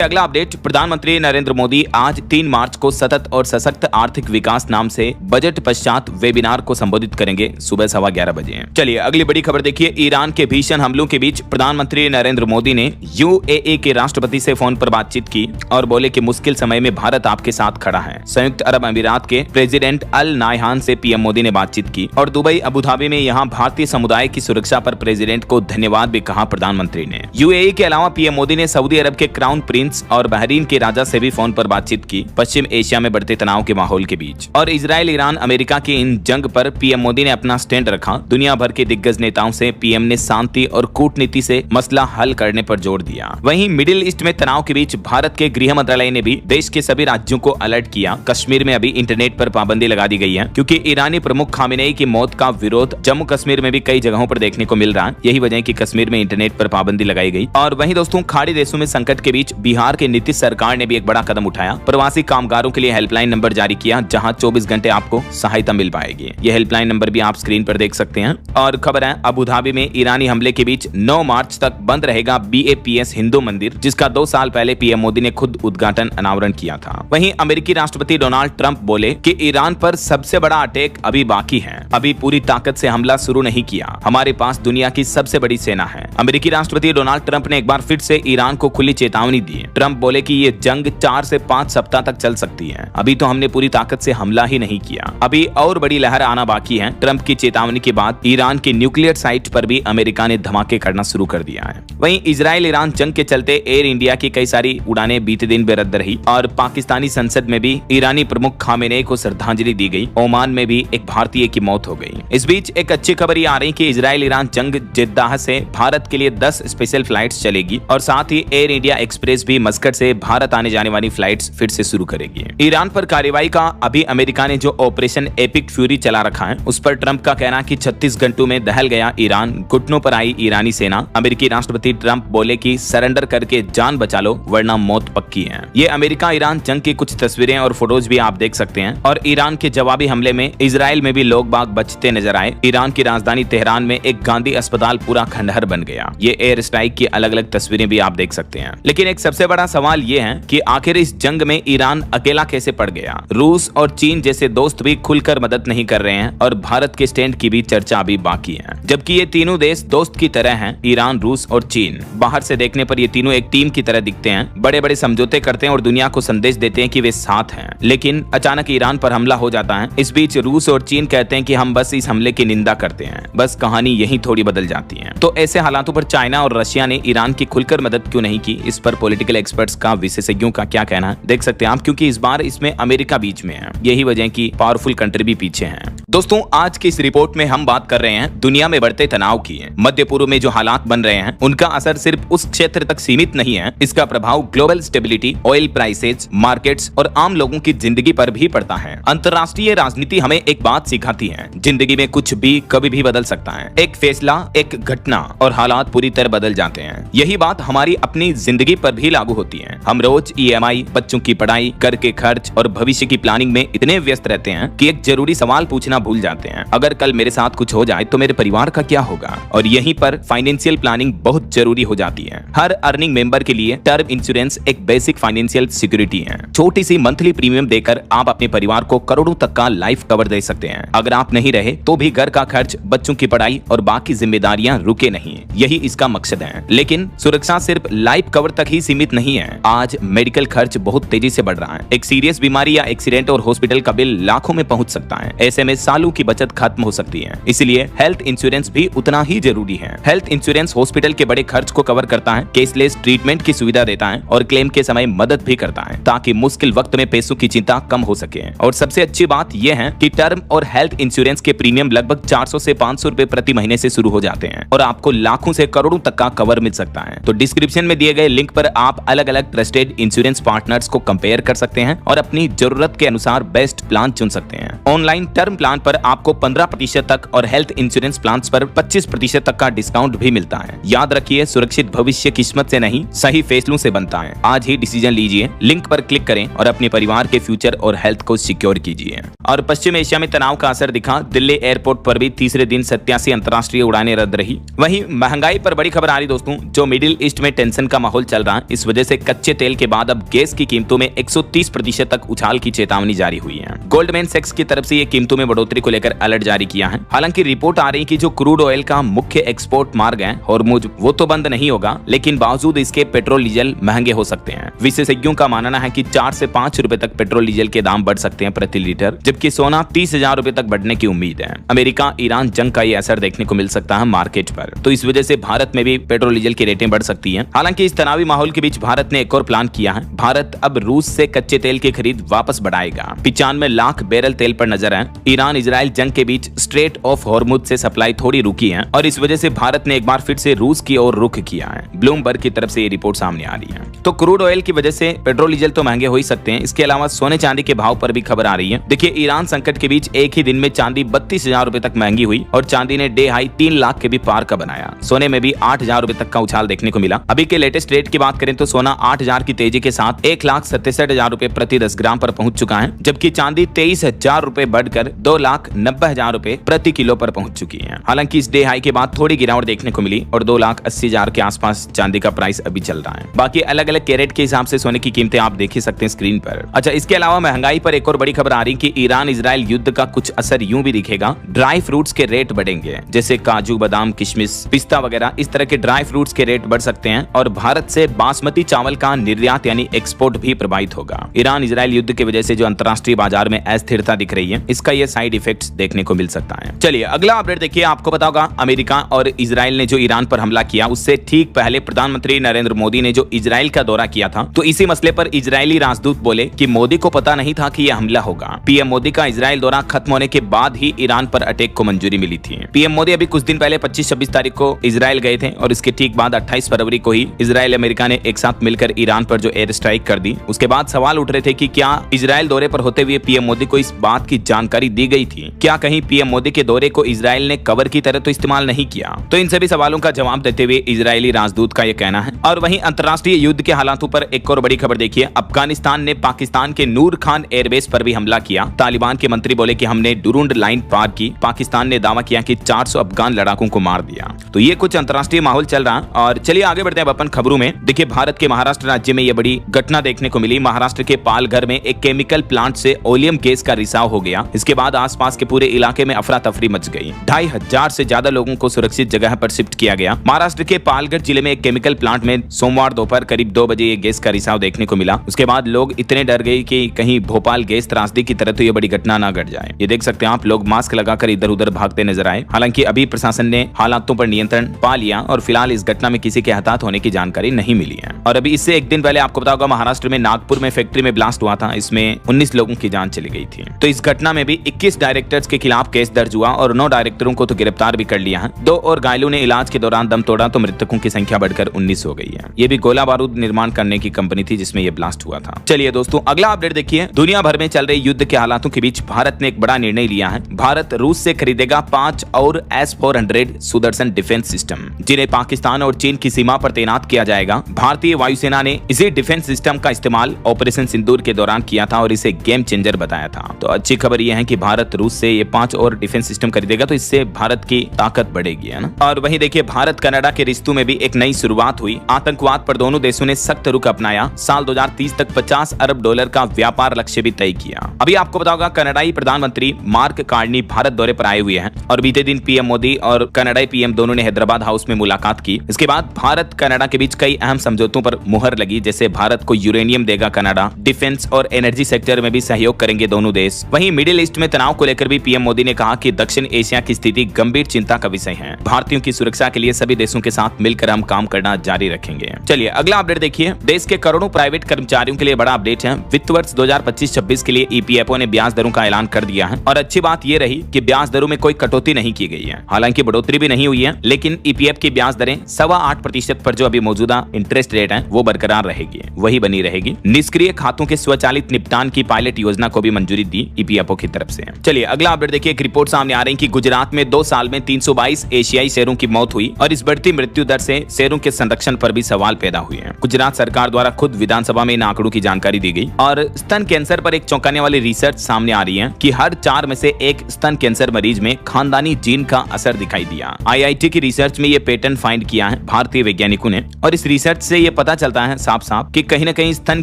अगला अपडेट, प्रधानमंत्री नरेंद्र मोदी आज 3 मार्च को सतत और सशक्त आर्थिक विकास नाम से बजट पश्चात वेबिनार को संबोधित करेंगे सुबह 11:15 बजे। चलिए अगली बड़ी खबर देखिए। ईरान के भीषण हमलों के बीच प्रधानमंत्री नरेंद्र मोदी ने यूएई के राष्ट्रपति से फोन पर बातचीत की और बोले कि मुश्किल समय में भारत आपके साथ खड़ा है। संयुक्त अरब अमीरात के प्रेसिडेंट अल नायहान से पीएम मोदी ने बातचीत की और दुबई अबुधाबी में यहाँ भारतीय समुदाय की सुरक्षा पर प्रेसिडेंट को धन्यवाद भी कहा प्रधानमंत्री ने। यूएई के अलावा पीएम मोदी ने सऊदी अरब के क्राउन प्रिंस और बहरीन के राजा से भी फोन पर बातचीत की पश्चिम एशिया में बढ़ते तनाव के माहौल के बीच। और इजराइल, ईरान, अमेरिका की इन जंग पर पीएम मोदी ने अपना स्टैंड रखा। दुनिया भर के दिग्गज नेताओं से पीएम ने शांति और कूटनीति से मसला हल करने पर जोर दिया। वहीं मिडिल ईस्ट में तनाव के बीच भारत के गृह मंत्रालय ने भी देश के सभी राज्यों को अलर्ट किया। कश्मीर में अभी इंटरनेट पर पाबंदी लगा दी गई है क्योंकि ईरानी प्रमुख खामेनेई की मौत का विरोध जम्मू कश्मीर में भी कई जगहों पर देखने को मिल रहा है। यही वजह है कि कश्मीर में इंटरनेट पर पाबंदी लगाई गई। और वहीं दोस्तों, खाड़ी देशों में संकट के बीच बिहार के नीतीश सरकार ने भी एक बड़ा कदम उठाया। प्रवासी कामगारों के लिए हेल्पलाइन नंबर जारी किया जहां 24 घंटे आपको सहायता मिल पाएगी। यह हेल्पलाइन नंबर भी आप स्क्रीन पर देख सकते हैं। और खबर है, अबुधाबी में ईरानी हमले के बीच 9 मार्च तक बंद रहेगा BAPS हिंदू मंदिर, जिसका 2 साल पहले पीएम मोदी ने खुद उद्घाटन अनावरण किया था। वहीं अमेरिकी राष्ट्रपति डोनाल्ड ट्रंप बोले कि ईरान पर सबसे बड़ा अटैक अभी बाकी है, अभी पूरी ताकत से हमला शुरू नहीं किया, हमारे पास दुनिया की सबसे बड़ी सेना है। अमेरिकी राष्ट्रपति डोनाल्ड ट्रंप ने एक बार फिर से ईरान को खुली चेतावनी दी। ट्रंप बोले कि ये जंग 4 से 5 सप्ताह तक चल सकती है, अभी तो हमने पूरी ताकत से हमला ही नहीं किया, अभी और बड़ी लहर आना बाकी है। ट्रंप की चेतावनी के बाद ईरान की न्यूक्लियर साइट पर भी अमेरिका ने धमाके करना शुरू कर दिया है। वहीं इजराइल ईरान जंग के चलते एयर इंडिया की कई सारी उड़ानें बीते दिन बेरद्द रही और पाकिस्तानी संसद में भी ईरानी प्रमुख खामेनेई को श्रद्धांजलि दी गई। ओमान में भी एक भारतीय की मौत हो गई। इस बीच एक अच्छी खबर ये आ रही कि इजराइल ईरान जंग जेद्दाह से भारत के लिए 10 स्पेशल फ्लाइट्स चलेगी और साथ ही एयर इंडिया एक्सप्रेस भी मस्कट से भारत आने जाने वाली फ्लाइट्स फिर से शुरू करेगी। ईरान पर कार्रवाई का अभी अमेरिका ने जो ऑपरेशन एपिक फ्यूरी चला रखा है उस पर ट्रंप का कहना कि 36 घंटों में दहल गया ईरान, घुटनों पर आई ईरानी सेना। अमेरिकी राष्ट्रपति ट्रंप बोले कि सरेंडर करके जान बचा लो वरना मौत पक्की है। ये अमेरिका ईरान जंग की कुछ तस्वीरें और फोटोज भी आप देख सकते हैं। और ईरान के जवाबी हमले में इजराइल में भी लोग बाग बचते नजर आए। ईरान की राजधानी तेहरान में एक गांधी अस्पताल पूरा खंडहर बन गया। ये एयर स्ट्राइक की अलग अलग तस्वीरें भी आप देख सकते हैं। लेकिन एक सबसे बड़ा सवाल ये है कि आखिर इस जंग में ईरान अकेला कैसे पड़ गया। रूस और चीन जैसे दोस्त भी खुलकर मदद नहीं कर रहे हैं और भारत के स्टैंड की भी चर्चा अभी बाकी है, जबकि ये तीनों देश दोस्त की तरह हैं। ईरान, रूस और चीन बाहर से देखने पर ये तीनों एक टीम की तरह दिखते हैं, बड़े बड़े समझौते करते हैं और दुनिया को संदेश देते हैं कि वे साथ हैं। लेकिन अचानक ईरान पर हमला हो जाता है। इस बीच रूस और चीन कहते हैं कि हम बस इस हमले की निंदा करते हैं। बस कहानी यही थोड़ी बदल जाती है। तो ऐसे हालातों पर चाइना और रशिया ने ईरान की खुलकर मदद क्यों नहीं की, इस पर पॉलिटिकल एक्सपर्ट्स का, विशेषज्ञों का क्या कहना है देख सकते हैं आप, क्योंकि इस बार इसमें अमेरिका बीच में है। यही वजह की पावरफुल कंट्री भी पीछे है। दोस्तों, आज की इस रिपोर्ट में हम बात कर रहे हैं दुनिया में बढ़ते तनाव की। मध्य पूर्व में जो हालात बन रहे हैं उनका असर सिर्फ उस क्षेत्र तक सीमित नहीं है, इसका प्रभाव global stability, oil prices, markets और आम लोगों की जिंदगी पर भी पड़ता है। अंतर्राष्ट्रीय राजनीति हमें एक बात सिखाती है, जिंदगी में कुछ भी कभी भी बदल सकता है। एक फैसला, एक घटना और हालात पूरी तरह बदल जाते हैं। यही बात हमारी अपनी जिंदगी पर भी लागू होती है। हम रोज EMI, बच्चों की पढ़ाई, घर के खर्च और भविष्य की प्लानिंग में इतने व्यस्त रहते हैं कि एक जरूरी सवाल पूछना भूल जाते हैं, अगर कल मेरे साथ कुछ हो जाए तो मेरे परिवार का क्या होगा। और यहीं पर फाइनेंशियल प्लानिंग बहुत जरूरी हो जाती है। हर अर्निंग मेंबर के लिए टर्म इंश्योरेंस एक बेसिक फाइनेंशियल सिक्योरिटी है। छोटी सी मंथली प्रीमियम देकर आप अपने परिवार को करोड़ों तक का लाइफ कवर दे सकते हैं। अगर आप नहीं रहे तो भी घर का खर्च, बच्चों की पढ़ाई और बाकी जिम्मेदारियां रुके नहीं। यही इसका मकसद है। लेकिन सुरक्षा सिर्फ लाइफ कवर तक ही सीमित नहीं है। आज मेडिकल खर्च बहुत तेजी से बढ़ रहा है। एक सीरियस बीमारी या एक्सीडेंट और हॉस्पिटल का बिल लाखों में पहुंच सकता है। ऐसे में सालों की बचत खत्म हो सकती है। इसलिए हेल्थ इंश्योरेंस भी उतना ही जरूरी है। हेल्थ इंश्योरेंस हॉस्पिटल के बड़े खर्च को कवर करता है, केसलेस ट्रीटमेंट की सुविधा देता है और क्लेम के समय मदद भी करता है, ताकि मुश्किल वक्त में पैसों की चिंता कम हो सके। और सबसे अच्छी बात यह है कि टर्म और हेल्थ इंश्योरेंस के प्रीमियम लगभग 400 से 500 रुपए प्रति महीने से शुरू हो जाते हैं और आपको लाखों से करोड़ों तक का कवर मिल सकता है। तो डिस्क्रिप्शन में दिए गए लिंक पर आप अलग अलग ट्रस्टेड इंश्योरेंस पार्टनर्स को कंपेयर कर सकते हैं और अपनी जरूरत के अनुसार बेस्ट प्लान चुन सकते हैं। ऑनलाइन टर्म प्लान पर आपको 15% तक और हेल्थ इंश्योरेंस प्लान पर 25% तक का डिस्काउंट भी मिलता है। याद रखिए, सुरक्षित भविष्य किस्मत से नहीं, सही फैसलों से बनता है। आज ही डिसीजन लीजिए, लिंक पर क्लिक करें और अपने परिवार के फ्यूचर और हेल्थ को सिक्योर कीजिए। और पश्चिम एशिया में तनाव का असर दिखा, दिल्ली एयरपोर्ट पर भी तीसरे दिन 87 अंतर्राष्ट्रीय उड़ानें रद्द रही। वहीं महंगाई पर बड़ी खबर आ रही दोस्तों, जो मिडिल ईस्ट में टेंशन का माहौल चल रहा है, इस वजह से कच्चे तेल के बाद अब गैस की कीमतों में 130% तक उछाल की चेतावनी जारी हुई है। गोल्डमैन सैक्स की तरफ से ये कीमतों में बढ़ोतरी को लेकर अलर्ट जारी किया है। हालांकि रिपोर्ट आ रही कि जो क्रूड ऑयल का मुख्य एक्सपोर्ट मार्ग है हॉर्मुज, वो तो बंद नहीं होगा, लेकिन बावजूद इसके पेट्रोल डीजल महंगे हो सकते हैं। विशेषज्ञों का मानना है कि 4 से 5 रुपए तक पेट्रोल डीजल के दाम बढ़ सकते हैं प्रति लीटर, जबकि सोना 30,000 रुपए तक बढ़ने की उम्मीद है। अमेरिका ईरान जंग का ये असर देखने को मिल सकता है मार्केट पर, तो इस वजह से भारत में भी पेट्रोल डीजल की रेटें बढ़ सकती हैं। हालांकि इस तनावी माहौल के बीच भारत ने एक और प्लान किया है। भारत अब रूस से कच्चे तेल की खरीद वापस बढ़ाएगा। 95 लाख बैरल तेल पर नजर है। ईरान इजराइल जंग के बीच स्ट्रेट ऑफ हॉर्मुज से सप्लाई थोड़ी रुकी है और इस वजह से भारत ने एक बार फिर से रूस की ओर रुख किया है। ब्लूमबर्ग की तरफ से ये रिपोर्ट सामने आ रही है। तो क्रूड ऑयल की वजह से पेट्रोल डीजल तो महंगे हो ही सकते हैं, इसके अलावा सोने चांदी के भाव पर भी खबर आ रही है। देखिए, ईरान संकट के बीच एक ही दिन में चांदी 32,000 रुपए तक महंगी हुई और चांदी ने डे हाई 3 लाख के भी पार का बनाया। सोने में भी 8,000 रुपए तक का उछाल देखने को मिला। अभी के लेटेस्ट रेट की बात करें तो सोना 8,000 की तेजी के साथ 1,67,000 रुपए प्रति 10 ग्राम पर पहुंच चुका है, जबकि चांदी 23,000 रुपए बढ़कर 2,90,000 रुपए प्रति किलो पर पहुंच चुकी है। हालांकि इस डे हाई के बाद थोड़ी गिरावट देखने को मिली और 2,80,000 के आसपास चांदी का प्राइस अभी चल रहा है। बाकी अलग अलग कैरेट के हिसाब से सोने की कीमतें आप देख ही सकते हैं स्क्रीन पर। अच्छा, इसके अलावा महंगाई पर एक और बड़ी खबर आ रही कि ईरान इजराइल युद्ध का कुछ असर यूं भी दिखेगा। ड्राई फ्रूट्स के रेट बढ़ेंगे, जैसे काजू, बादाम, किशमिश, पिस्ता वगैरह, इस तरह के ड्राई फ्रूट्स के रेट बढ़ सकते हैं और भारत से बासमती चावल का निर्यात यानी एक्सपोर्ट भी प्रभावित होगा। ईरान इजराइल युद्ध की वजह से जो अंतर्राष्ट्रीय बाजार में अस्थिरता दिख रही है, इसका ये साइड इफेक्ट्स देखने को मिल सकता है। चलिए अगला अपडेट देखिए। आपको पता होगा, अमेरिका और इजराइल ने जो ईरान पर हमला किया, उससे ठीक पहले प्रधानमंत्री नरेंद्र मोदी ने जो इजराइल का दौरा किया था, तो इसी मसले पर इजरायली राजदूत बोले कि मोदी को पता नहीं था कि यह हमला होगा। पीएम मोदी का इजराइल दौरा खत्म होने के बाद ही ईरान पर अटैक को मंजूरी मिली थी। पीएम मोदी अभी कुछ दिन पहले 25-26 तारीख को इजराइल गए थे और इसके ठीक बाद 28 फरवरी को ही इजराइल अमेरिका ने एक साथ मिलकर ईरान पर जो एयर स्ट्राइक कर दी। उसके बाद सवाल उठ रहे थे कि क्या इजराइल दौरे पर होते हुए पीएम मोदी को इस बात की जानकारी दी गई थी? क्या कहीं पीएम मोदी के दौरे को इजराइल ने कवर की तरह तो इस्तेमाल नहीं किया? तो इन सभी सवालों का जवाब देते हुए इजरायली राजदूत का यह कहना है। और वहीं अंतर्राष्ट्रीय युद्ध के हालातों पर एक और बड़ी खबर देखिए। अफगानिस्तान ने पाकिस्तान के नूर खान एयरबेस पर भी हमला किया। तालिबान के मंत्री बोले कि हमने डुरुंड लाइन पार की। पाकिस्तान ने दावा किया कि 400 अफगान लड़ाकों को मार दिया। तो ये कुछ अंतर्राष्ट्रीय माहौल चल रहा है। और चलिए आगे बढ़ते हैं अपन खबरों में। देखिए, भारत के महाराष्ट्र राज्य में यह बड़ी घटना देखने को मिली। महाराष्ट्र के पालघर में एक केमिकल प्लांट से ओलियम गैस का रिसाव हो गया। इसके बाद आसपास के पूरे इलाके में अफरा तफरी मच गई। 2,500 से ज्यादा लोगों को सुरक्षित जगह पर शिफ्ट किया गया। महाराष्ट्र के पालघर जिले में एक केमिकल प्लांट में सोमवार दोपहर करीब 2 बजे ये गैस का रिसाव देखने को मिला। उसके बाद लोग इतने डर गए कि कहीं भोपाल गैस त्रासदी की तरह तो ये बड़ी घटना ना घट जाए। ये देख सकते हैं आप, लोग मास्क लगाकर इधर उधर भागते नजर आए। हालांकि अभी प्रशासन ने हालातों पर नियंत्रण पा लिया और फिलहाल इस घटना में किसी के हताहत होने की जानकारी नहीं मिली है। और अभी इससे एक दिन पहले आपको पता होगा, महाराष्ट्र में नागपुर में फैक्ट्री में ब्लास्ट हुआ था। इसमें 19 लोगों की जान चली गई थी। तो इस घटना में भी 21 डायरेक्टर्स के खिलाफ केस दर्ज हुआ और 9 डायरेक्टरों को तो गिरफ्तार भी कर लिया है। 2 और घायलों ने इलाज के दौरान दम तोड़ा तो मृतकों की संख्या बढ़कर 19 हो गई है। ये भी गोला बारूद निर्माण करने की कंपनी थी जिसमें यह ब्लास्ट हुआ था। चलिए दोस्तों, अगला अपडेट देखिए। दुनिया भर में चल रहे युद्ध के हालातों के बीच भारत ने एक बड़ा निर्णय लिया है। भारत रूस से खरीदेगा 5 और S-400 सुदर्शन डिफेंस सिस्टम, जिन्हें पाकिस्तान और चीन की सीमा पर तैनात किया जाएगा। भारतीय वायुसेना ने इसी डिफेंस सिस्टम का इस्तेमाल ऑपरेशन सिंदूर के दौरान किया था और इसे गेम चेंजर बताया था। तो अच्छी खबर यह है कि भारत रूस से ये 5 और डिफेंस सिस्टम खरीदेगा, तो इससे भारत की ताकत बढ़ेगी, है ना। और वहीं देखिए, भारत कनाडा के रिश्तों में भी एक नई शुरुआत हुई। आतंकवाद पर दोनों देशों ने सख्त रुख अपनाया। साल 2030 तक $50 अरब का व्यापार लक्ष्य भी तय किया। अभी आपको पता होगा, कनाडाई प्रधानमंत्री मार्क कार्नी भारत दौरे पर आए हुए हैं और बीते दिन पीएम मोदी और कनाडाई पीएम दोनों ने हैदराबाद हाउस में मुलाकात की। इसके बाद भारत कनाडा के बीच कई अहम समझौतों पर मुहर लगी, जैसे भारत को यूरेनियम देगा कनाडा, डिफेंस और एनर्जी सेक्टर में भी सहयोग करेंगे दोनों देश। वहीं मिडिल ईस्ट में तनाव को लेकर भी पीएम मोदी ने कहा कि दक्षिण एशिया की स्थिति गंभीर चिंता का विषय है। भारतीयों की सुरक्षा के लिए सभी देशों के साथ मिलकर हम काम करना जारी रखेंगे। चलिए अगला अपडेट देखिए। देश के करोड़ों प्राइवेट कर्मचारियों के लिए बड़ा अपडेट है। वित्त वर्ष 2025-26 के लिए ईपीएफओ ने ब्याज दरों का ऐलान कर दिया है और अच्छी बात यह रही कि ब्याज दरों में कोई कटौती नहीं की गई है। हालांकि बढ़ोतरी भी नहीं हुई है, लेकिन ईपीएफ की ब्याज दरें 8.25% पर जो अभी मौजूदा इंटरेस्ट रेट है वो बरकरार रहेगी, वही बनी रहेगी। निष्क्रिय खातों के स्वचालित निपटान की पायलट योजना को भी मंजूरी दी ईपीएफओ की तरफ से। चलिए अगला अपडेट देखिए। एक रिपोर्ट सामने आ रही है कि गुजरात में 2 साल में 322 एशियाई शेरों की मौत हुई और इस बढ़ती मृत्यु दर से शेरों के संरक्षण पर भी सवाल पैदा हुए हैं। गुजरात सरकार द्वारा खुद विधानसभा में इन आंकड़ों की जानकारी दी गई और स्तन कैंसर पर एक चौंकाने वाली रिसर्च सामने आ रही है कि हर 4 में से एक स्तन कैंसर मरीज में खानदानी जीन का असर दिखाई दिया। IIT की रिसर्च में ये पैटर्न फाइंड किया है भारतीय वैज्ञानिकों ने और इस रिसर्च से ये पता चलता है साफ साफ कि कहीं न कहीं स्तन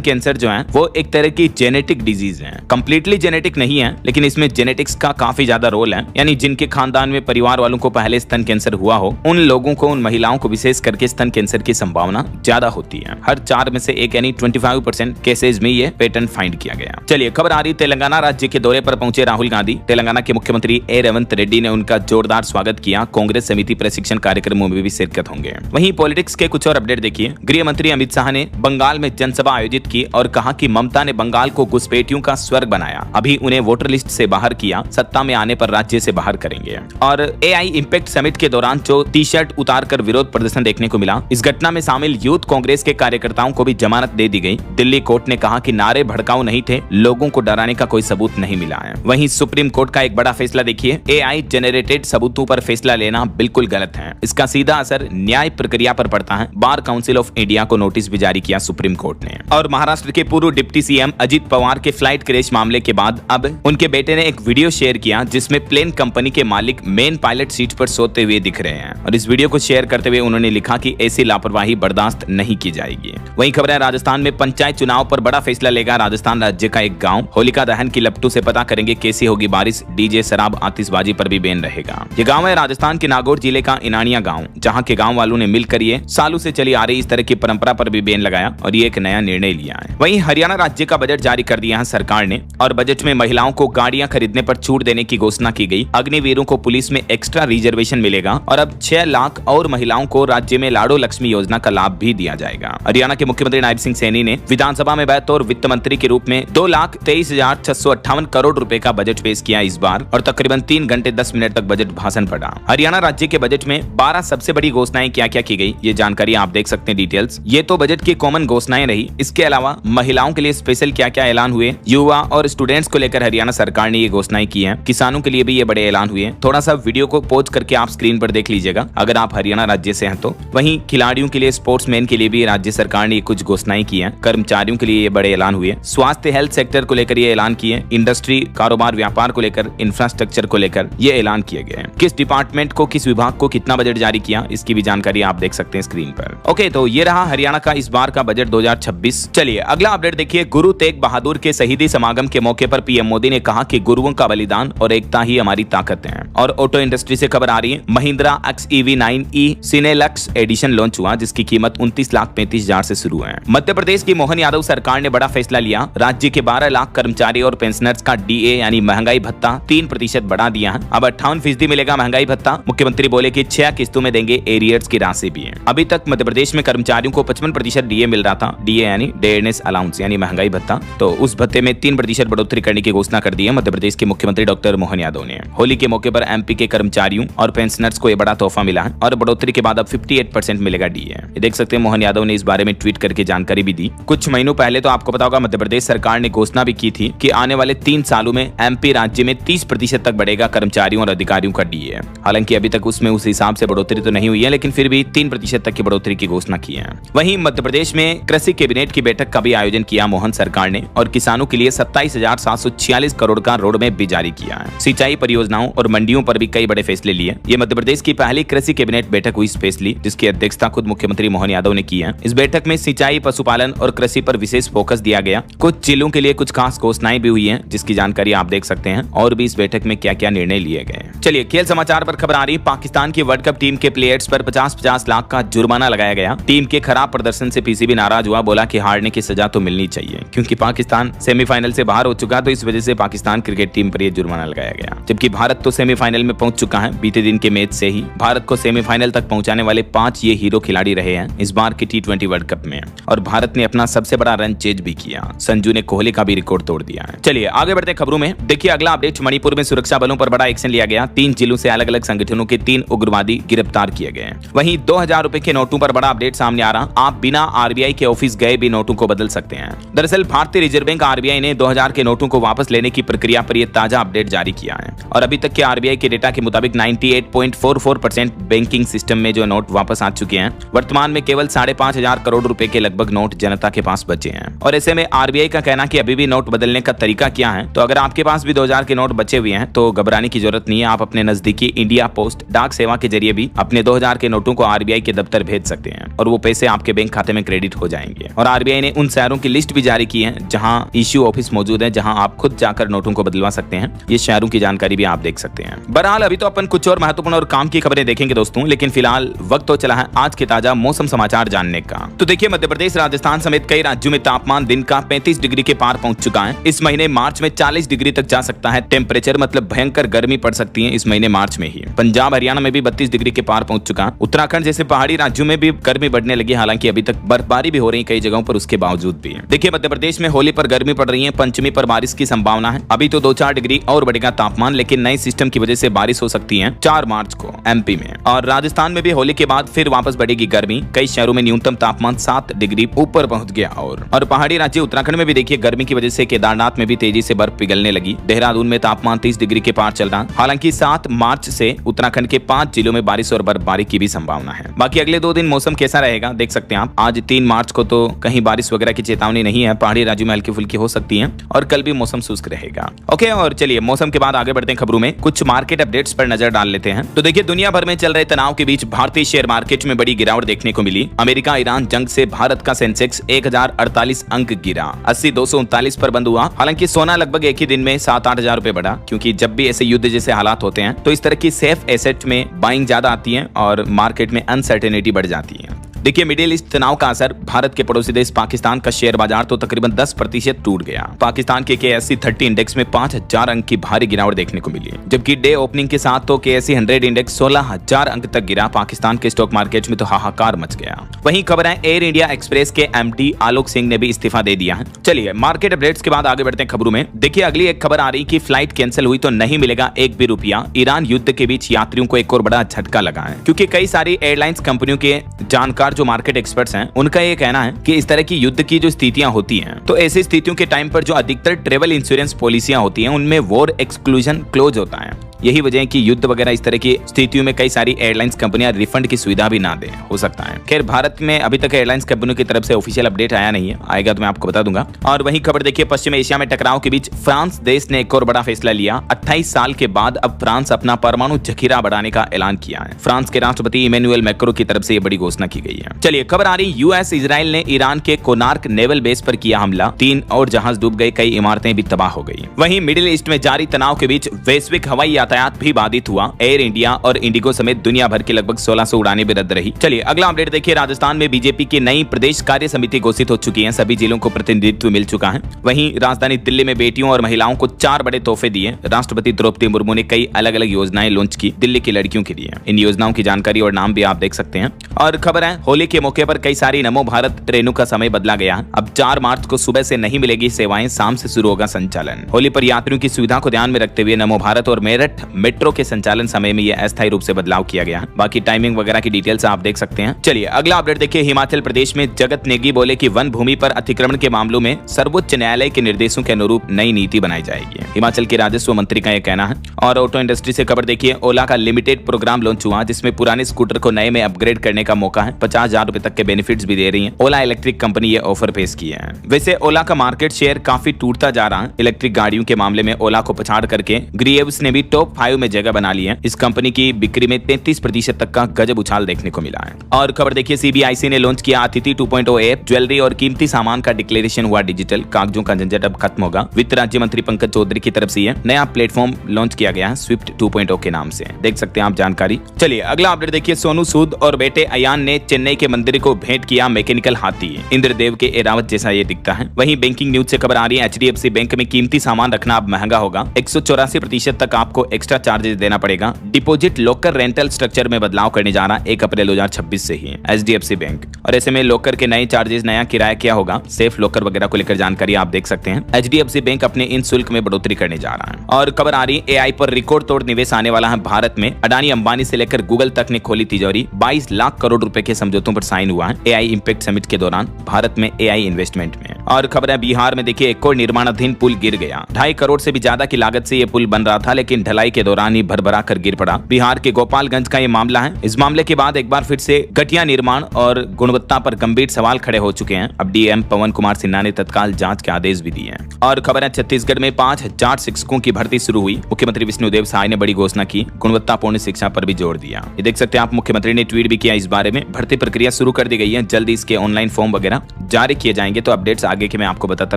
कैंसर जो है वो एक तरह की जेनेटिक डिजीज है। कंप्लीटली जेनेटिक नहीं है लेकिन इसमें जेनेटिक्स का काफी ज्यादा रोल है, यानी जिनके खानदान में परिवार वालों को पहले स्तन कैंसर हुआ हो उन लोगों को, उन महिलाओं को विशेष करके स्तन कैंसर की संभावना ज्यादा होती है। हर 4 में से एक यानी 25% केसेज में ये पैटर्न फाइंड किया गया। चलिए खबर आ रही तेलंगाना राज्य के दौरे पर पहुंचे राहुल गांधी। तेलंगाना के मुख्यमंत्री ए रेवंत रेड्डी ने उनका जोरदार स्वागत किया। कांग्रेस समिति प्रशिक्षण कार्यक्रमों में भी शिरकत होंगे। वहीं पॉलिटिक्स के कुछ और अपडेट देखिए। गृह मंत्री अमित शाह ने बंगाल में जनसभा आयोजित की और कहा कि ममता ने बंगाल को घुसपैठियों का स्वर्ग बनाया, अभी उन्हें वोटर लिस्ट से बाहर किया, सत्ता में आने पर राज्य से बाहर करेंगे। और AI इंपैक्ट समिट के दौरान जो टी-शर्ट उतारकर विरोध प्रदर्शन देखने को मिला, इस घटना में शामिल यूथ कांग्रेस के कार्यकर्ताओं को भी जमानत दे दी गई। दिल्ली कोर्ट ने कहा कि नारे भड़काऊ नहीं थे, लोगों को डराने का कोई सबूत नहीं मिला है। वहीं सुप्रीम कोर्ट का एक बड़ा फैसला देखिए। AI जेनरेटेड सबूतों पर फैसला लेना बिल्कुल गलत है, इसका सीधा असर न्याय प्रक्रिया पर पड़ता है। बार काउंसिल ऑफ इंडिया को नोटिस भी जारी किया सुप्रीम कोर्ट ने। और महाराष्ट्र के पूर्व डिप्टी CM अजित पवार के फ्लाइट क्रैश मामले के बाद अब उनके बेटे ने एक वीडियो शेयर किया जिसमें प्लेन कंपनी के मालिक मेन पायलट सीट पर सोते हुए दिख रहे हैं और इस वीडियो को शेयर करते हुए उन्होंने लिखा कि ऐसी लापरवाही बर्दाश्त नहीं की जाएगी। वहीं खबर है राजस्थान में पंचायत चुनाव पर बड़ा फैसला लेगा राजस्थान राज्य का एक गांव। होलिका दहन की लपटू से पता करेंगे कैसी होगी बारिश, डीजे शराब आतिशबाजी पर भी बैन रहेगा। ये गांव है राजस्थान के नागौर जिले का इनानिया गांव, जहां के गांव वालों ने मिलकर ये सालों से चली आ रही इस तरह की परंपरा पर भी बैन लगाया और ये एक नया निर्णय लिया है। वहीं हरियाणा राज्य का बजट जारी कर दिया है सरकार ने और बजट में महिलाओं को गाड़ियां खरीदने पर छूट देने की घोषणा की गई। अग्निवीरों को पुलिस में एक्स्ट्रा रिजर्वेशन मिलेगा और अब 6 लाख और महिलाओं को राज्य में लाडो लक्ष्मी योजना का लाभ भी दिया जाएगा। हरियाणा के मुख्यमंत्री नायब सिंह सैनी ने विधानसभा में बतौर वित्त मंत्री के रूप में 2,23,658 करोड़ रुपए का बजट पेश किया इस बार और तकरीबन 3 घंटे 10 मिनट तक बजट भाषण पढ़ा। हरियाणा राज्य के बजट में 12 सबसे बड़ी घोषणाएं क्या क्या की गई, ये जानकारी आप देख सकते हैं डिटेल्स। ये तो बजट की कॉमन घोषणाएं रही, इसके अलावा महिलाओं के लिए स्पेशल क्या क्या ऐलान हुए, युवा और स्टूडेंट्स को लेकर हरियाणा सरकार ने ये घोषणाएं की हैं, किसानों के लिए भी ये बड़े ऐलान हुए। थोड़ा सा वीडियो को पॉज करके आप स्क्रीन पर देख लीजिएगा अगर आप हरियाणा राज्य से हैं तो। वहीं खिलाड़ियों के लिए, स्पोर्ट्समैन के लिए भी राज्य सरकार ने कुछ घोषणाएं की हैं। कर्मचारियों के लिए ये बड़े ऐलान हुए। स्वास्थ्य हेल्थ सेक्टर को लेकर ये ऐलान किए। इंडस्ट्री, कारोबार, व्यापार को लेकर, इंफ्रास्ट्रक्चर को लेकर ये ऐलान किए गए हैं। किस डिपार्टमेंट को, किस विभाग को कितना बजट जारी किया, इसकी भी जानकारी आप देख सकते हैं स्क्रीन पर। ओके, तो ये रहा हरियाणा का इस बार का बजट 2026। चलिए अगला अपडेट देखिए। गुरु तेग बहादुर के शहीदी समागम के मौके पर पीएम मोदी ने कहा कि गुरुओं का बलिदान और एकता ही हमारी ताकत है। और ऑटो इंडस्ट्री से खबर आ रही है। महिंद्रा XEV9e सिनेलक्स एडिशन लॉन्च हुआ जिसकी कीमत 29,35,000 से शुरू है। मध्य प्रदेश की मोहन यादव सरकार ने बड़ा फैसला लिया। राज्य के 12 लाख कर्मचारी और पेंशनर्स का DA यानी महंगाई भत्ता 3% बढ़ा दिया है। अब 58% मिलेगा महंगाई भत्ता। मुख्यमंत्री बोले कि 6 किस्तों में देंगे, एरियर्स की राशि भी है। अभी तक मध्य प्रदेश में कर्मचारियों को 55% DA मिल रहा था। DA यानी डेयरनेस अलाउंस यानी महंगाई भत्ता, तो उस भत्ते में 3% बढ़ोतरी करने की घोषणा कर दी है मध्य प्रदेश के मुख्यमंत्री डॉक्टर मोहन यादव ने। होली के मौके पर MP के कर्मचारियों और पेंशनर्स को यह बड़ा तोहफा मिला है और बढ़ोतरी के बाद अब 58% मिलेगा DA। ये देख सकते हैं मोहन यादव ने इस बारे में ट्वीट करके जानकारी भी दी। कुछ महीनों पहले तो आपको पता होगा मध्य प्रदेश सरकार ने घोषणा भी की थी कि आने वाले 3 सालों में MP राज्य में 30% तक बढ़ेगा कर्मचारियों और अधिकारियों का DA। हालांकि अभी तक उसमें उस हिसाब से बढ़ोतरी तो नहीं हुई है, लेकिन फिर भी 3% तक की बढ़ोतरी की घोषणा की है। वहीं मध्य प्रदेश में कृषि कैबिनेट की बैठक का भी आयोजन किया मोहन सरकार ने और किसानों के लिए 27,746 करोड़ का रोड मैप भी जारी किया है। सिंचाई परियोजनाओं और मंडियों पर भी कई बड़े फैसले लिए। ये मध्य प्रदेश की पहली कृषि कैबिनेट बैठक हुई स्पेशली, जिसकी अध्यक्षता खुद मुख्यमंत्री मोहन यादव ने की है। इस बैठक में सिंचाई, पशुपालन और कृषि पर विशेष फोकस दिया गया। कुछ जिलों के लिए कुछ खास घोषणाएं भी हुई हैं, जिसकी जानकारी आप देख सकते हैं और भी इस बैठक में क्या क्या निर्णय लिए गए। चलिए खेल समाचार पर खबर आ रही है। पाकिस्तान की वर्ल्ड कप टीम के प्लेयर्स पर 50-50 लाख का जुर्माना लगाया गया। टीम के खराब प्रदर्शन से PCB नाराज हुआ, बोला कि हारने की सजा तो मिलनी चाहिए क्योंकि पाकिस्तान सेमीफाइनल से बाहर हो चुका, तो इस वजह से पाकिस्तान क्रिकेट टीम पर यह जुर्माना लगाया गया। जबकि भारत तो सेमीफाइनल में पहुंच चुका है। बीते दिन के मैच से ही भारत को सेमीफाइनल तक पहुंचाने वाले 5 ये हीरो खिलाड़ी रहे हैं इस बार की T20 वर्ल्ड कप में और भारत ने अपना सबसे बड़ा रन चेज भी किया। संजू ने कोहली का भी रिकॉर्ड तोड़ दिया है। चलिए आगे बढ़ते हैं खबरों में। देखिए अगला अपडेट, मणिपुर में सुरक्षा बलों पर बड़ा एक्शन लिया गया। 3 जिलों से अलग अलग संगठनों के 3 उग्रवादी गिरफ्तार किए गए। वहीं 2000 रुपए के नोटों पर बड़ा अपडेट सामने आ रहा। आप बिना RBI के ऑफिस गए भी नोटों को बदल सकते हैं। दरअसल भारतीय रिजर्व बैंक RBI ने 2000 के नोटों को वापस लेने की प्रक्रिया पर यह ताजा अपडेट जारी किया है और अभी तक के आरबीआई के डेटा के मुताबिक 98.44% बैंकिंग सिस्टम में जो नोट वापस आ चुके हैं। वर्तमान में केवल 5,500 करोड़ रुपए के लगभग नोट जनता के पास बचे हैं और ऐसे में आरबीआई का कहना कि अभी भी नोट बदलने का तरीका क्या है। तो अगर आपके पास भी 2000 के नोट बचे हुए हैं तो घबराने की जरूरत नहीं है। आप अपने नजदीकी इंडिया पोस्ट डाक सेवा के जरिए भी अपने 2000 के नोटों को आरबीआई के दफ्तर भेज सकते हैं और वो पैसे आपके बैंक खाते में क्रेडिट हो जाएंगे। और आरबीआई ने उन शहरों की लिस्ट भी जारी की है जहां इश्यू ऑफिस मौजूद है, जहां आप खुद जाकर नोटों को बदलवा सकते हैं। ये शहरों की जानकारी भी आप देख सकते हैं। बहरहाल अभी तो अपन कुछ और महत्वपूर्ण और काम की खबरें देखेंगे दोस्तों, लेकिन फिलहाल वक्त तो चला है आज के ताजा मौसम समाचार जानने का। तो देखिए, मध्य प्रदेश, राजस्थान समेत कई राज्यों में तापमान दिन का 35 डिग्री के पार पहुंच चुका है। इस महीने मार्च में 40 डिग्री तक जा सकता है टेम्परेचर, मतलब भयंकर गर्मी पड़ सकती है इस महीने मार्च में ही। पंजाब हरियाणा में भी 32 डिग्री के पार पहुंच चुका। उत्तराखंड जैसे पहाड़ी राज्यों में भी गर्मी बढ़ने लगी, हालांकि अभी तक बर्फबारी भी हो रही कई जगहों पर उसके बावजूद भी। देखिए, मध्य प्रदेश में होली पर गर्मी पड़ रही है, पंचमी पर बारिश की संभावना है। अभी तो 2-4 डिग्री और बढ़ेगा तापमान, लेकिन नए सिस्टम की वजह से बारिश हो सकती है 4 मार्च को एमपी में। और राजस्थान में भी होली के बाद फिर वापस बढ़ेगी गर्मी। कई शहरों में न्यूनतम तापमान 7 डिग्री ऊपर पहुंच गया। और पहाड़ी राज्य उत्तराखंड में भी देखिए गर्मी की वजह से केदारनाथ में भी तेजी से बर्फ पिघलने लगी। देहरादून में तापमान 30 डिग्री के पार चल रहा। हालांकि 7 मार्च से उत्तराखंड के 5 जिलों में बारिश और बर्फबारी की भी संभावना है। बाकी अगले 2 दिन मौसम कैसा रहेगा देख सकते हैं आप। आज 3 मार्च को तो कहीं बारिश वगैरह की चेतावनी नहीं है, पहाड़ी राज्यों में हल्की फुल्की हो सकती है और कल भी मौसम शुष्क रहेगा। ओके, और चलिए मौसम के बाद आगे बढ़ते हैं खबरों में। कुछ मार्केट अपडेट्स पर नजर डाल लेते हैं। तो देखिए, दुनिया भर में चल रहे तनाव के बीच भारतीय शेयर मार्केट में बड़ी गिरावट देखने को मिली। अमेरिका ईरान जंग से भारत का सेंसेक्स 1048 अंक गिरा, 80,239 पर बंद हुआ। हालांकि सोना लगभग एक ही दिन में 7-8 हजार रुपए बढ़ा, क्योंकि जब भी ऐसे युद्ध जैसे हालात होते हैं तो इस तरह की सेफ एसेट में बाइंग ज्यादा आती है और मार्केट में अनसर्टेनिटी बढ़ जाती है। देखिए, मिडिल ईस्ट तनाव का असर भारत के पड़ोसी देश पाकिस्तान का शेयर बाजार तो तकरीबन 10% टूट गया। पाकिस्तान के KSE 30 इंडेक्स में 5000 अंक की भारी गिरावट देखने को मिली, जबकि डे ओपनिंग के साथ तो KSE 100 इंडेक्स 16000 अंक तक गिरा। पाकिस्तान के स्टॉक मार्केट में तो हाहाकार मच गया। वहीं खबर है एयर इंडिया एक्सप्रेस के MD आलोक सिंह ने भी इस्तीफा दे दिया है। चलिए मार्केट अपडेट्स के बाद आगे बढ़ते हैं खबरों में। देखिए, अगली एक खबर आ रही कि फ्लाइट कैंसिल हुई तो नहीं मिलेगा एक भी रुपया। ईरान युद्ध के बीच यात्रियों को एक और बड़ा झटका लगा है, क्योंकि कई सारी एयरलाइंस कंपनियों के जानकार जो मार्केट एक्सपर्ट्स हैं, उनका ये कहना है कि इस तरह की युद्ध की जो स्थितियां होती हैं, तो ऐसी स्थितियों के टाइम पर जो अधिकतर ट्रेवल इंश्योरेंस पॉलिसियां होती हैं उनमें वॉर एक्सक्लूजन क्लोज होता है। यही वजह है कि युद्ध वगैरह इस तरह की स्थितियों में कई सारी एयरलाइंस कंपनियां रिफंड की सुविधा भी ना दें, हो सकता है। खैर, भारत में अभी तक एयरलाइंस कंपनियों की तरफ से ऑफिशियल अपडेट आया नहीं है, आएगा तो मैं आपको बता दूंगा। और वही खबर देखिए, पश्चिम एशिया में टकराव के बीच फ्रांस देश ने एक और बड़ा फैसला लिया। 28 साल के बाद अब फ्रांस अपना परमाणु जखीरा बढ़ाने का ऐलान किया है। फ्रांस के राष्ट्रपति इमैनुअल मैक्रों की तरफ से ये बड़ी घोषणा की गई है। चलिए खबर आ रही, यूएस इजराइल ने ईरान के कोनार्क नेवल बेस पर किया हमला, 3 और जहाज डूब गए, कई इमारतें भी तबाह हो गई। वहीं मिडिल ईस्ट में जारी तनाव के बीच वैश्विक हवाई यातायात भी बाधित हुआ। एयर इंडिया और इंडिगो समेत दुनिया भर की लगभग 1600 उड़ानें भी रद्द रही। चलिए अगला अपडेट देखिए, राजस्थान में बीजेपी की नई प्रदेश कार्य समिति घोषित हो चुकी है। सभी जिलों को प्रतिनिधित्व मिल चुका है। वहीं राजधानी दिल्ली में बेटियों और महिलाओं को 4 बड़े तोहफे दिए। राष्ट्रपति द्रौपदी मुर्मू ने कई अलग अलग योजनाएं लॉन्च की दिल्ली की लड़कियों के लिए। इन योजनाओं की जानकारी और नाम भी आप देख सकते हैं। और खबर है, होली के मौके पर कई सारी नमो भारत ट्रेनों का समय बदला गया। अब 4 मार्च को सुबह से नहीं मिलेगी सेवाएं, शाम से शुरू होगा संचालन। होली पर यात्रियों की सुविधा को ध्यान में रखते हुए नमो भारत और मेरठ मेट्रो के संचालन समय में अस्थायी रूप से बदलाव किया गया। बाकी टाइमिंग वगैरह की डिटेल्स आप देख सकते हैं। चलिए अगला अपडेट देखिए, हिमाचल प्रदेश में जगत नेगी बोले कि वन भूमि पर अतिक्रमण के मामलों में सर्वोच्च न्यायालय के निर्देशों के अनुरूप नई नीति बनाई जाएगी। हिमाचल के राजस्व मंत्री का यह कहना है। और ऑटो इंडस्ट्री से खबर देखिए, ओला का लिमिटेड प्रोग्राम लॉन्च हुआ, जिसमें पुराने स्कूटर को नए में अपग्रेड करने का मौका है। 50,000 रुपए तक के बेनिफिट्स भी दे रही है। ओला इलेक्ट्रिक कंपनी ये ऑफर पेश की है। वैसे ओला का मार्केट शेयर काफी टूटता जा रहा है। इलेक्ट्रिक गाड़ियों के मामले में ओला को पछाड़ करके ग्रीएव्स ने भी टॉप 5 में जगह बना ली है। इस कंपनी की बिक्री में 33% तक का गजब उछाल देखने को मिला है। और खबर देखिए, सीबीआईसी ने लॉन्च किया अतिथि 2.0 ऐप। ज्वेलरी और कीमती सामान का डिक्लेरेशन हुआ डिजिटल। कागजों का झंझट अब खत्म होगा। वित्त राज्य मंत्री पंकज चौधरी की तरफ से यह नया प्लेटफॉर्म लॉन्च किया गया है, स्विफ्ट 2.0 के नाम से। देख सकते हैं आप जानकारी। चलिए अगला अपडेट देखिए, सोनू सूद और बेटे अयान ने चेन्नई के मंदिर को भेंट किया मैकेनिकल हाथी। इंद्रदेव के एरावत जैसा ये दिखता है। वहीं बैंकिंग न्यूज से खबर आ रही है, HDFC बैंक में कीमती सामान रखना अब महंगा होगा। 184% तक आपको एक्स्ट्रा चार्जेस देना पड़ेगा। डिपॉजिट लॉकर रेंटल स्ट्रक्चर में बदलाव करने जा रहा 1 अप्रैल 2026 से ही HDFC बैंक। और ऐसे में लॉकर के नए चार्जेस, नया किराया क्या होगा, सेफ लॉकर वगैरह को लेकर जानकारी आप देख सकते हैं। HDFC बैंक अपने इन शुल्क में बढ़ोतरी करने जा रहा है। और खबर आ रही AI पर रिकॉर्ड तोड़ निवेश आने वाला है भारत में। अडानी अंबानी से लेकर गूगल तक ने खोली तिजोरी। 22 लाख करोड़ रुपए के समझौतों पर साइन हुआ है AI इंपैक्ट समिट के दौरान भारत में AI इन्वेस्टमेंट में। और खबर है बिहार में देखिए एक और निर्माणाधीन पुल गिर गया। 2.5 करोड़ से भी ज्यादा की लागत से ये पुल बन रहा था, लेकिन ढलाई के दौरान ही भरभरा कर गिर पड़ा। बिहार के गोपालगंज का ये मामला है। इस मामले के बाद एक बार फिर से घटिया निर्माण और गुणवत्ता पर गंभीर सवाल खड़े हो चुके हैं। अब DM पवन कुमार सिन्हा ने तत्काल जांच के आदेश भी दिए हैं। और खबर है छत्तीसगढ़ में 5000 शिक्षकों की भर्ती शुरू हुई। मुख्यमंत्री विष्णुदेव साय ने बड़ी घोषणा की, गुणवत्तापूर्ण शिक्षा पर भी जोर दिया। ये देख सकते हैं आप, मुख्यमंत्री ने ट्वीट भी किया इस बारे में। भर्ती प्रक्रिया शुरू कर दी गई है, जल्दी इसके ऑनलाइन फॉर्म वगैरह जारी किए जाएंगे। तो अपडेट्स आगे के मैं आपको बताता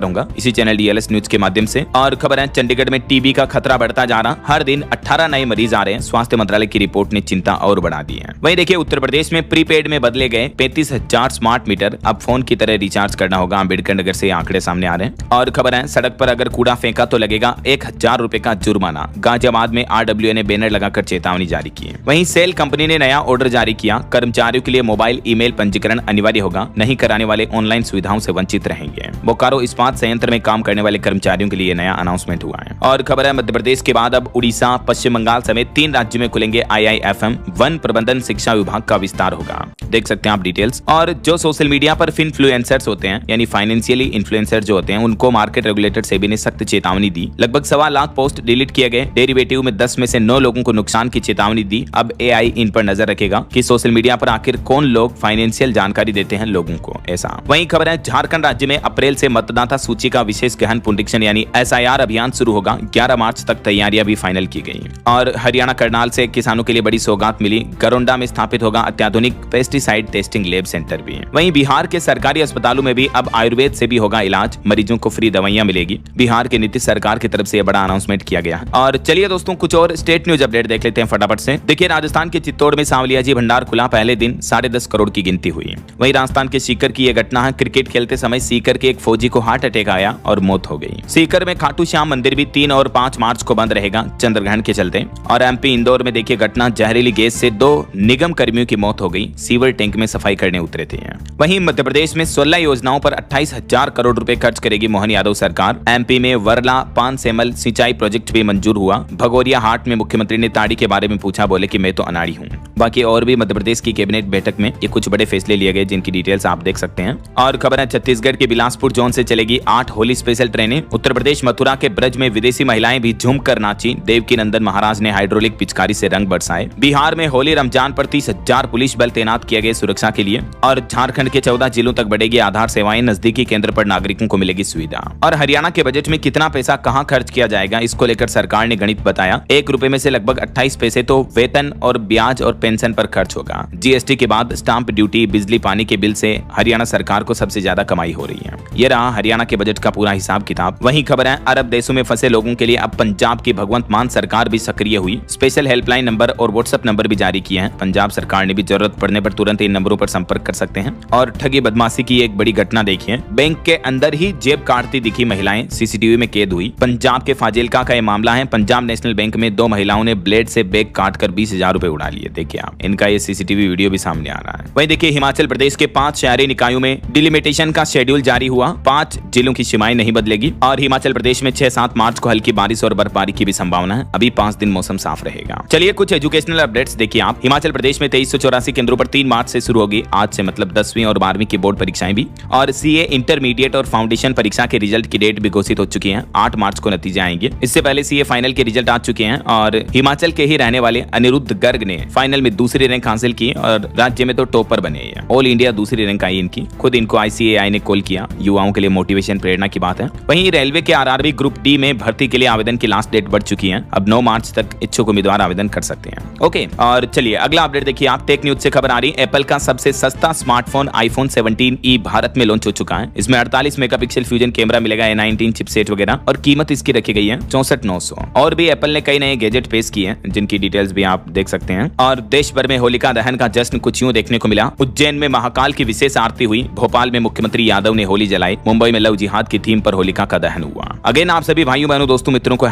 रहूंगा इसी चैनल DLS न्यूज के माध्यम से। और खबर है चंडीगढ़ में TB का खतरा बढ़ता जा रहा, हर दिन 18 नए मरीज आ रहे हैं। स्वास्थ्य मंत्रालय की रिपोर्ट ने चिंता और बढ़ा दी है। वहीं देखिए उत्तर प्रदेश में प्रीपेड में बदले गए 35,000 स्मार्ट मीटर। अब फोन की तरह रिचार्ज करना होगा। अम्बेडकर नगर से आंकड़े सामने आ रहे हैं। और खबर है सड़क पर अगर कूड़ा फेंका तो लगेगा 1000 रुपए का जुर्माना। गाजियाबाद में RWA ने बैनर लगाकर चेतावनी जारी की है। वहीं सेल कंपनी ने नया ऑर्डर जारी किया, कर्मचारियों के लिए मोबाइल ईमेल पंजीकरण अनिवार्य होगा, नहीं कराने वाले ऑनलाइन सुविधाओं से वंचित रहेंगे। बोकारो इस्पात संयंत्र में काम करने वाले कर्मचारियों के लिए नया अनाउंसमेंट हुआ है। और खबर है मध्य प्रदेश के बाद अब उड़ीसा, पश्चिम बंगाल समेत 3 राज्यों में खुलेंगे IIFM। वन प्रबंधन शिक्षा विभाग का विस्तार होगा। देख सकते हैं आप डिटेल्स। और जो सोशल मीडिया पर इन्फ्लुएंसर्स होते हैं, यानी फाइनेंशियली इन्फ्लुएंसर जो होते हैं, उनको मार्केट रेगुलेटर सेबी ने सख्त चेतावनी दी। लगभग 1.25 लाख पोस्ट डिलीट किए गए। डेरिवेटिव में 10 में से 9 लोगों को नुकसान की चेतावनी दी। अब AI इन पर नजर रखेगा कि सोशल मीडिया पर आखिर कौन लोग फाइनेंशियल जानकारी देते हैं लोगों को। ऐसा वहीं खबर है झारखंड राज्य में अप्रैल से मतदाता सूची का विशेष गहन पुनरीक्षण यानी SIR अभियान शुरू होगा। 11 मार्च तक तैयारियां भी फाइनल की गई। और हरियाणा करनाल से किसानों के लिए बड़ी सौगात मिली। गरोंडा में स्थापित होगा अत्याधुनिक पेस्टिसाइड टेस्टिंग लैब सेंटर भी। वहीं बिहार के सरकारी अस्पतालों में भी अब आयुर्वेद से भी होगा इलाज। मरीजों को फ्री दवाइयां मिलेगी। बिहार के नीतीश सरकार की तरफ से यह बड़ा अनाउंसमेंट किया गया है। और चलिए दोस्तों कुछ और स्टेट न्यूज अपडेट देख लेते हैं फटाफट से। देखिए राजस्थान के चित्तौड़ में सांवलियाजी भंडार खुला। पहले दिन 10.5 करोड़ की गिनती हुई। वहीं राजस्थान के सीकर की यह घटना है। क्रिकेट खेलते समय सीकर के एक फौजी को हार्ट अटैक आया और मौत हो गई। सीकर में खाटू श्याम मंदिर भी 3 और 5 मार्च को बंद रहेगा चंद्रग्रहण के चलते। और MP इंदौर में देखिए घटना, जहरीली गैस से 2 निगम कर्मियों की मौत हो गई। सीवर टैंक में सफाई करने उतरे थे। वहीं मध्य प्रदेश में 16 योजनाओं पर 28,000 करोड़ रुपए खर्च करेगी मोहन यादव सरकार। MP में वरला पान सेमल सिंचाई प्रोजेक्ट भी मंजूर हुआ। भगोरिया हाट में मुख्यमंत्री ने ताड़ी के बारे में पूछा, बोले कि मैं तो अनाड़ी हूँ। बाकी और भी मध्य प्रदेश की कैबिनेट बैठक में ये कुछ बड़े फैसले लिए गए जिनकी डिटेल्स आप देख सकते हैं। और खबर है छत्तीसगढ़ के बिलासपुर जोन से चलेगी 8 होली स्पेशल ट्रेनें। उत्तर प्रदेश मथुरा के ब्रज में विदेशी महिलाएं भी झूमकर नाची। देवकी नंदन महाराज ने हाइड्रोलिक पिचकारी से रंग बरसाए। बिहार में होली रमजान पर 30,000 पुलिस बल तैनात किए गए सुरक्षा के लिए। और झारखंड के 14 जिलों तक बढ़ेगी आधार सेवाएं। नजदीकी केंद्र पर नागरिकों को मिलेगी सुविधा। और हरियाणा के बजट में कितना पैसा कहां खर्च किया जाएगा, इसको लेकर सरकार ने गणित बताया। 1 रुपए में से लगभग 28 पैसे तो वेतन और ब्याज और पेंशन पर खर्च होगा। GST के बाद स्टाम्प ड्यूटी, बिजली पानी के बिल से हरियाणा सरकार को सबसे ज्यादा कमाई हो रही है। यह रहा हरियाणा के बजट का पूरा हिसाब किताब। वहीं खबर है अरब देशों में फंसे लोगों के लिए अब पंजाब की भगवंत मान सरकार भी सक्रिय हुई। स्पेशल हेल्पलाइन नंबर और व्हाट्सएप नंबर भी जारी किए हैं। पंजाब सरकार ने भी जरूरत पड़ने पर तुरंत इन नंबरों पर संपर्क कर सकते हैं। और ठगी बदमाशी की एक बड़ी घटना देखिए। बैंक के अंदर ही जेब काटती दिखी महिलाएं, CCTV में कैद हुई। पंजाब के फाजिलका का यह मामला है। पंजाब नेशनल बैंक में 2 महिलाओं ने ब्लेड से बैग काटकर 20,000 रुपए उड़ा लिए। देखिए आप, इनका ये CCTV वीडियो भी सामने आ रहा है। वहीं देखिए हिमाचल प्रदेश के 5 शहरी निकायों में डिलिमिटेशन का शेड्यूल जारी हुआ। 5 जिलों की सीमाएं नहीं बदलेगी। और हिमाचल प्रदेश में 6-7 मार्च को हल्की बारिश और बर्फबारी की भी संभावना है। अभी 5 दिन मौसम साफ रहेगा। चलिए कुछ एजुकेशनल अपडेट्स देखिए आप। हिमाचल प्रदेश में 2384 केंद्रों पर 3 मार्च से शुरू होगी, आज से मतलब 10वीं और 12वीं की बोर्ड परीक्षाएं भी। और CA इंटरमीडिएट और फाउंडेशन परीक्षा के रिजल्ट की डेट भी घोषित हो चुकी है। 8 मार्च को नतीजे आएंगे। इससे पहले CA फाइनल के रिजल्ट आ चुके हैं। और हिमाचल के ही रहने वाले अनिरुद्ध गर्ग ने फाइनल में दूसरी रैंक हासिल की और राज्य में तो टॉपर बने हैं। ऑल इंडिया दूसरी रैंक आई इनकी। खुद इनको ICAI ने कॉल किया। युवाओं के लिए मोटिवेशन प्रेरणा की बात है। वहीं रेलवे के RRB ग्रुप D में भर्ती के लिए आवेदन की लास्ट डेट बढ़ चुकी है। अब 9 मार्च तक इच्छुक उम्मीदवार आवेदन कर सकते हैं। ओके, और चलिए अगला अपडेट देखिए आप। टेक न्यूज से खबर आ रही, एप्पल का सबसे सस्ता स्मार्टफोन iPhone 17e भारत में लॉन्च हो चुका है। इसमें 48 मेगापिक्सल फ्यूजन कैमरा मिलेगा, A19 चिपसेट वगैरह, और कीमत इसकी रखी गई है 64,900। और भी एप्पल ने कई नए गैजेट पेश किए हैं जिनकी डिटेल्स भी आप देख सकते हैं। और देश भर में होलिका दहन का जश्न कुछ यूं देखने को मिला। उज्जैन में महाकाल की विशेष आरती हुई। भोपाल में मुख्यमंत्री यादव ने होली जलाई। मुंबई में लव जिहाद की थीम पर होलिका का दहन हुआ। अगेन आप सभी भाइयों बहनों दोस्तों मित्रों को